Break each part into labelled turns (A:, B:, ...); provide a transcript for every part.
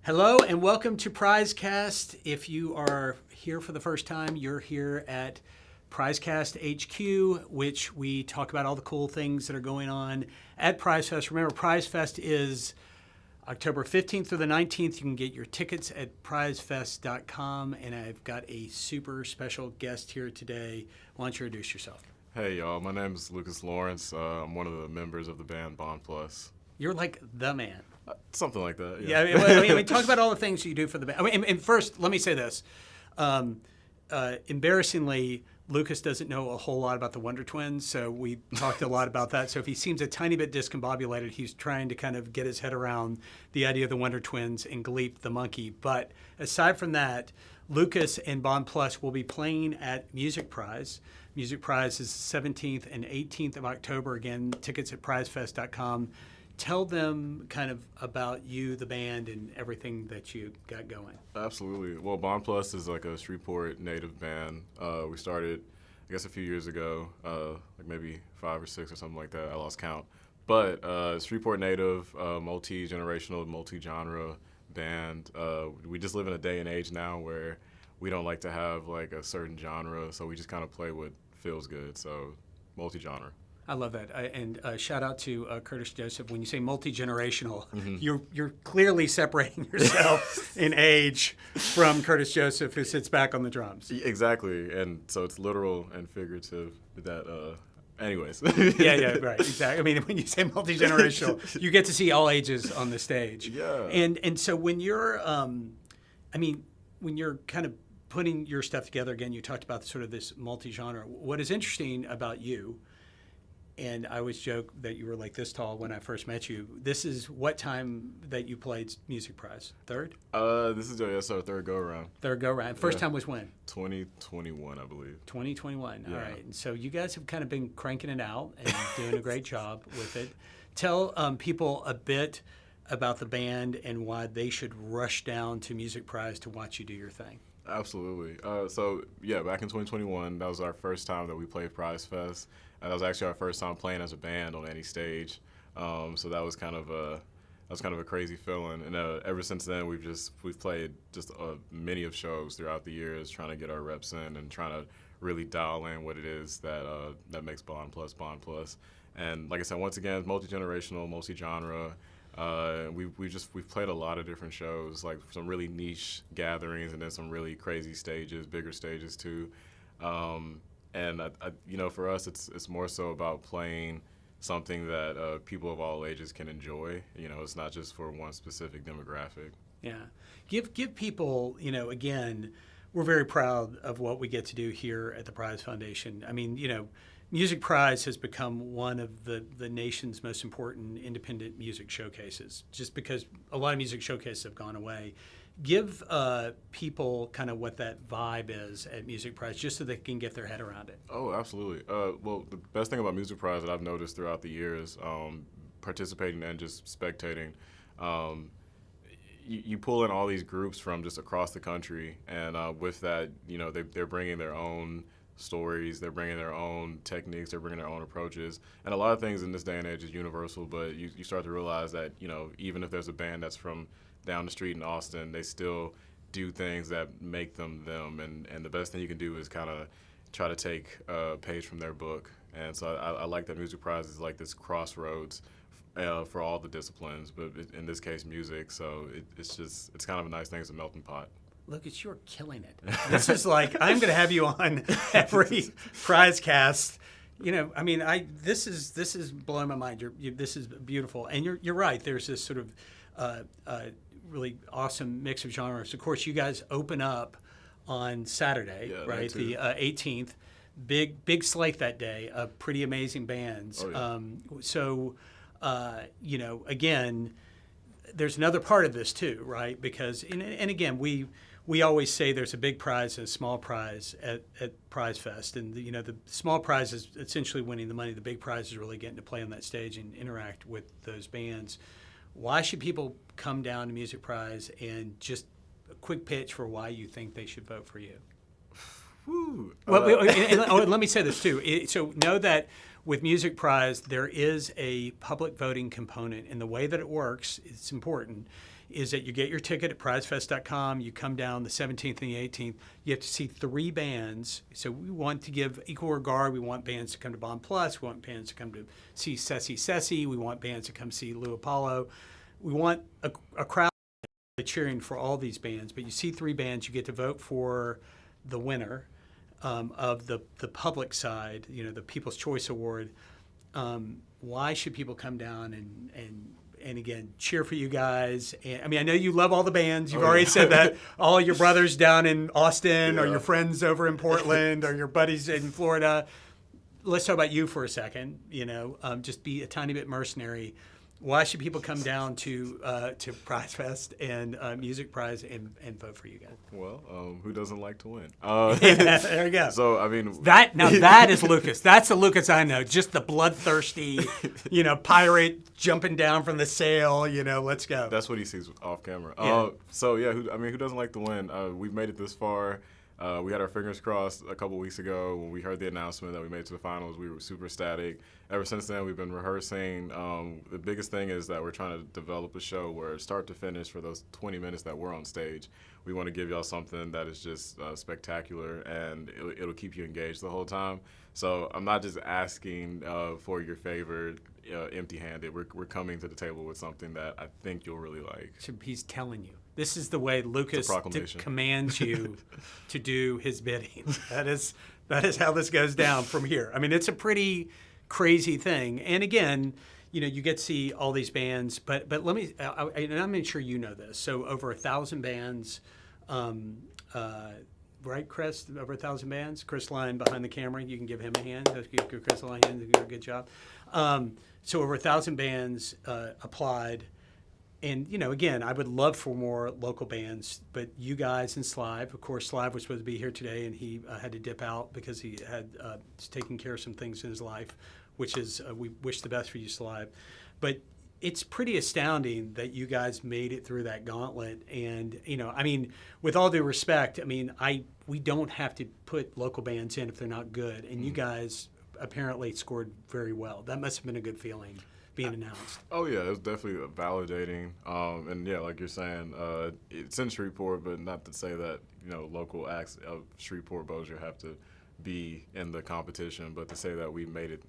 A: Hello and welcome to PrizeCast. If you are here for the first time, you're here at PrizeCast HQ, which we talk about all the cool things that are going on at PrizeFest. Remember, PrizeFest is October 15th through the 19th. You can get your tickets at prizefest.com, and I've got a super special guest here today. Why don't you introduce yourself?
B: Hey, y'all. My name is Lucas Lawrence. I'm one of the members of the band Bond Plus.
A: You're like the man.
B: Something like that.
A: Yeah, I mean, talk about all the things you do for the band. I mean, and first, let me say this. Embarrassingly, Lucas doesn't know a whole lot about the Wonder Twins, so we talked a lot about that. So if he seems a tiny bit discombobulated, he's trying to kind of get his head around the idea of the Wonder Twins and Gleep the monkey. But aside from that, Lucas and Bond Plus will be playing at Music Prize. Music Prize is 17th and 18th of October. Again, tickets at prizefest.com. Tell them kind of about you, the band, and everything that you got going.
B: Absolutely. Well, Bond Plus is like a Shreveport native band. We started, I guess, a few years ago, like maybe 5 or 6 or something like that. I lost count. But Shreveport native, multi-generational, multi-genre band. We just live in a day and age now where we don't like to have like a certain genre, so we just kind of play what feels good. So multi-genre.
A: I love that. And shout out to Curtis Joseph. When you say multi-generational, you're clearly separating yourself in age from Curtis Joseph, who sits back on the drums.
B: Exactly. And so it's literal and figurative that, anyways.
A: Yeah, right, exactly. I mean, when you say multi-generational, you get to see all ages on the stage.
B: Yeah.
A: And so when you're, when you're kind of putting your stuff together, again, you talked about sort of this multi-genre. What is interesting about you, and I always joke that you were like this tall when I first met you. This is what time that you played Music Prize? Third?
B: This is our third go-around.
A: Third go-around. First time was when?
B: 2021, I believe.
A: 2021.
B: Yeah.
A: All right. And so you guys have kind of been cranking it out and doing a great job with it. Tell people a bit about the band and why they should rush down to Music Prize to watch you do your thing.
B: Absolutely. Back in 2021, that was our first time that we played PrizeFest. That was actually our first time playing as a band on any stage. So that was kind of a crazy feeling. And ever since then, we've played just many of shows throughout the years, trying to get our reps in and trying to really dial in what it is that makes Bond Plus Bond Plus. And like I said, once again, multi-generational, multi-genre. We've played a lot of different shows, like some really niche gatherings, and then some really crazy stages, bigger stages too. And for us, it's more so about playing something that people of all ages can enjoy. It's not just for one specific demographic.
A: Yeah, give people. Again, we're very proud of what we get to do here at the Prize Foundation. I mean, Music Prize has become one of the nation's most important independent music showcases, just because a lot of music showcases have gone away. Give people kind of what that vibe is at Music Prize, just so they can get their head around it.
B: Oh, absolutely. Well, the best thing about Music Prize that I've noticed throughout the years, participating and just spectating, you pull in all these groups from just across the country, and with that, they're bringing their own stories, they're bringing their own techniques, they're bringing their own approaches, and a lot of things in this day and age is universal, but you start to realize that, even if there's a band that's from down the street in Austin, they still do things that make them them, and the best thing you can do is kind of try to take a page from their book. And so I like that Music Prize is like this crossroads for all the disciplines, but in this case music, so it's kind of a nice thing. It's a melting pot.
A: Lucas, you're killing it. This is like, I'm going to have you on every PrizeCast. This is blowing my mind. This is beautiful, and you're right. There's this sort of really awesome mix of genres. Of course, you guys open up on Saturday, right? The 18th. Big slate that day of pretty amazing bands.
B: Oh, yeah.
A: Again, there's another part of this too, right? Because and again, we always say there's a big prize and a small prize at PrizeFest, and the small prize is essentially winning the money. The big prize is really getting to play on that stage and interact with those bands. Why should people come down to Music Prize, and just a quick pitch for why you think they should vote for you?
B: Whew.
A: Well, and let me say this too. So know that with Music Prize, there is a public voting component, and the way that it works, it's important, is that you get your ticket at prizefest.com. You come down the 17th and the 18th. You have to see 3 bands. So we want to give equal regard. We want bands to come to Bond Plus. We want bands to come to see Ceci. We want bands to come see Lou Apollo. We want a crowd cheering for all these bands. But you see 3 bands. You get to vote for the winner of the public side, the People's Choice Award. Why should people come down and again, cheer for you guys? And, I mean, I know you love all the bands. You've already said that. All your brothers down in Austin, or your friends over in Portland, or your buddies in Florida. Let's talk about you for a second. Just be a tiny bit mercenary. Why should people come down to Prize Fest and Music Prize and vote for you guys?
B: Well, who doesn't like to win?
A: Yeah, there you go.
B: So I mean,
A: that is Lucas. That's the Lucas I know. Just the bloodthirsty, pirate jumping down from the sail. Let's go.
B: That's what he sees off camera.
A: Yeah.
B: So yeah, who doesn't like to win? We've made it this far. We had our fingers crossed a couple weeks ago when we heard the announcement that we made it to the finals. We were super ecstatic. Ever since then, we've been rehearsing. The biggest thing is that we're trying to develop a show where start to finish, for those 20 minutes that we're on stage, we want to give y'all something that is just spectacular, and it'll keep you engaged the whole time. So I'm not just asking for your favor empty-handed. We're coming to the table with something that I think you'll really like.
A: So he's telling you. This is the way Lucas commands you to do his bidding. That is how this goes down from here. I mean, it's a pretty crazy thing. And again, you get to see all these bands, but let me, and I'm not sure you know this. So over 1,000 bands, right, Chris? Over 1,000 bands. Chris Line behind the camera. You can give him a hand. Give Chris Line a hand. He did a good job. So over 1,000 bands applied. And, again, I would love for more local bands, but you guys and Slive, of course, Slive was supposed to be here today, and he had to dip out because he had taken care of some things in his life, which is, we wish the best for you, Slive. But it's pretty astounding that you guys made it through that gauntlet. And, with all due respect, we don't have to put local bands in if they're not good. And you guys apparently scored very well. That must have been a good feeling, being announced.
B: Oh yeah, it was definitely validating, and yeah, like you're saying, it's in Shreveport, but not to say that local acts of Shreveport Bossier have to be in the competition, but to say that we made it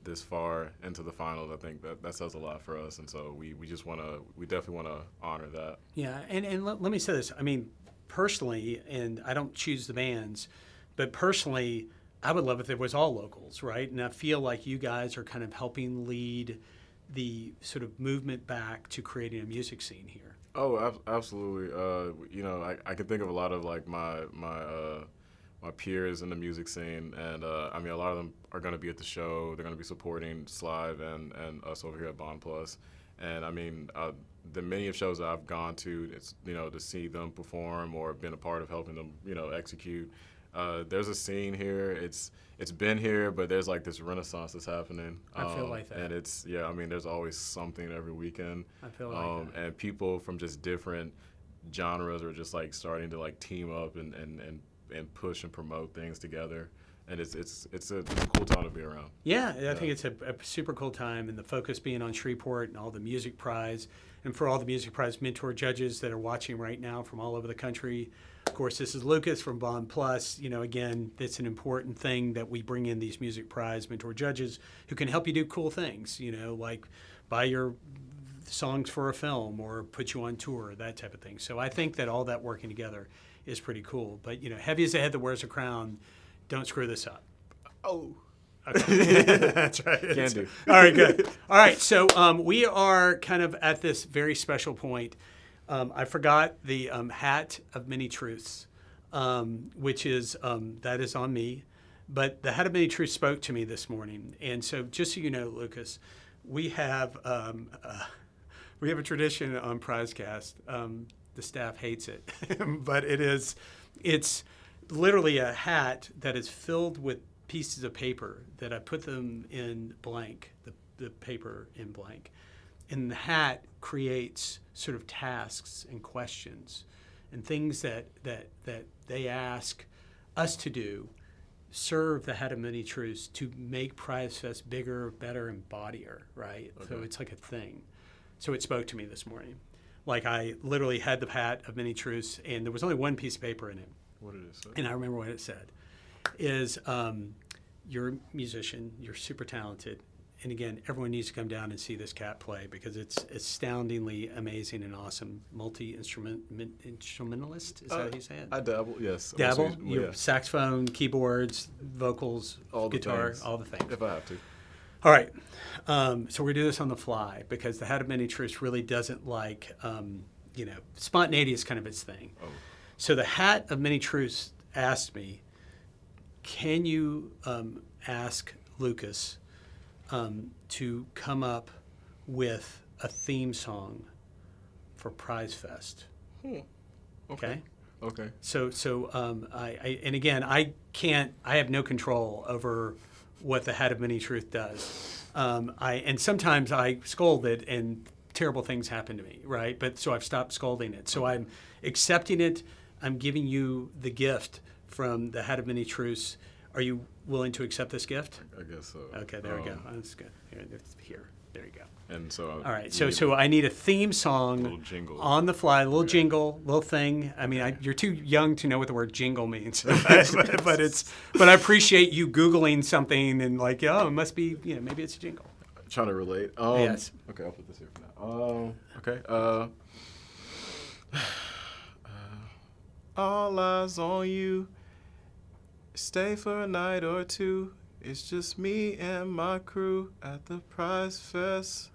B: this far into the finals, I think that says a lot for us, and so we definitely want to honor that.
A: Yeah, and let me say this. Personally, and I don't choose the bands, but personally, I would love if there was all locals, right? And I feel like you guys are kind of helping lead the sort of movement back to creating a music scene here.
B: Oh, absolutely. I can think of a lot of like my peers in the music scene, and a lot of them are going to be at the show. They're going to be supporting Slive and us over here at Bond Plus. And the many of shows that I've gone to, it's to see them perform or been a part of helping them execute. There's a scene here. It's been here, but there's like this renaissance that's happening.
A: I feel like that.
B: And there's always something every weekend.
A: I feel like that.
B: And people from just different genres are just like starting to like team up and push and promote things together. And it's a cool time to be around.
A: Yeah, I think it's a super cool time, and the focus being on Shreveport and all the Music Prize, and for all the Music Prize mentor judges that are watching right now from all over the country. Of course, this is Lucas from Bond Plus. Again, it's an important thing that we bring in these Music Prize mentor judges who can help you do cool things, like buy your songs for a film or put you on tour, that type of thing. So I think that all that working together is pretty cool. But, heavy is the head that wears a crown. Don't screw this up.
B: Oh.
A: Okay. That's right.
B: Can do.
A: All right, good. All right, so we are kind of at this very special point. I forgot the hat of many truths, which is, that is on me. But the hat of many truths spoke to me this morning. And so just so you know, Lucas, we have a tradition on PrizeCast. The staff hates it, but it's literally a hat that is filled with pieces of paper that I put them in blank, the paper in blank. And the hat creates sort of tasks and questions and things that they ask us to do, serve the Hat of Many Truths to make Prize Fest bigger, better, and bawdier, right? Okay. So it's like a thing. So it spoke to me this morning. Like I literally had the Hat of Many Truths, and there was only one piece of paper in it.
B: What did it say?
A: And I remember what it said. Is you're a musician, you're super talented, and again, everyone needs to come down and see this cat play because it's astoundingly amazing and awesome. Multi-instrumentalist, is that how you say it?
B: I dabble, yes.
A: Dabble? Saxophone, keyboards, vocals,
B: all
A: guitar, all the things.
B: If I have to.
A: All right. So we do this on the fly because the Hat of Many Truths really doesn't like, spontaneity is kind of its thing. Oh. So the Hat of Many Truths asked me, can you ask Lucas to come up with a theme song for Prize Fest? Okay. So I have no control over what the Hat of Many Truth does. And sometimes I scold it and terrible things happen to me, right? But so I've stopped scolding it. So I'm accepting it. I'm giving you the gift from the Hat of Many Truths. Are you willing to accept this gift?
B: I guess so.
A: Okay, there we go. That's good. Here. There you go.
B: And so.
A: All right. So I need a theme song.
B: Little jingle.
A: On the fly, a little jingle, little thing. I mean, you're too young to know what the word jingle means, but I appreciate you Googling something and like, it must be, maybe it's a jingle.
B: Trying to relate.
A: Yes.
B: Okay, I'll put this here for now. Okay. All eyes on you. Stay for a night or two. It's just me and my crew at the Prize Fest.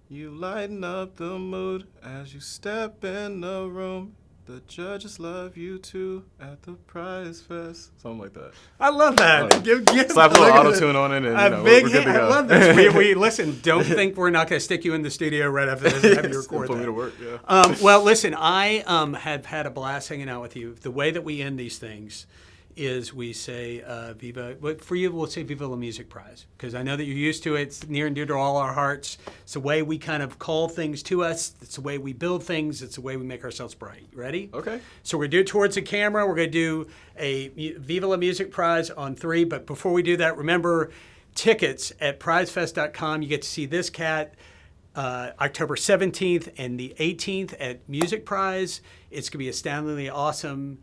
B: You lighten up the mood as you step in the room. The judges love you too at the Prize Fest. Something like that.
A: I love that.
B: Slap a little auto-tune on it and we're good to go.
A: I love this. We listen, don't think we're not going to stick you in the studio right after this and have you record
B: put
A: that.
B: Me to work, yeah.
A: Well, listen, I have had a blast hanging out with you. The way that we end these things is we say Viva. But for you, we'll say Viva la Music Prize because I know that you're used to it. It's near and dear to all our hearts. It's the way we kind of call things to us. It's the way we build things. It's the way we make ourselves bright. Ready?
B: Okay.
A: So we're going to do it towards the camera. We're going to do a Viva la Music Prize on 3. But before we do that, remember tickets at prizefest.com. You get to see this cat October 17th and the 18th at Music Prize. It's going to be astoundingly awesome.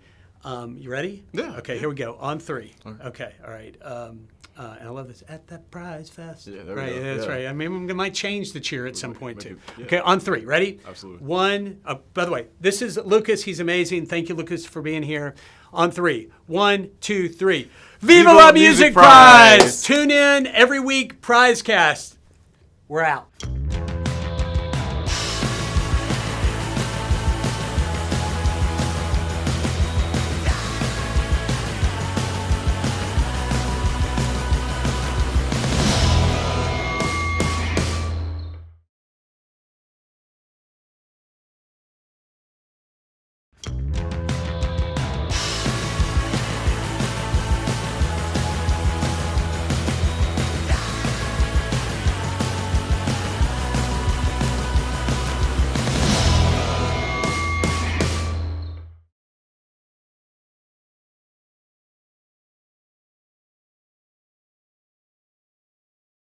A: You ready?
B: Yeah.
A: Okay, here we go. On 3. Okay, all right. And I love this. At the Prize Fest.
B: Yeah, there
A: right,
B: we go.
A: That's right. I mean, we might change the cheer at some point, too.
B: Yeah.
A: Okay, on 3. Ready?
B: Absolutely.
A: 1. By the way, this is Lucas. He's amazing. Thank you, Lucas, for being here. On 3. 1, 2, 3. Viva la Music Prize! Tune in every week, PrizeCast. We're out.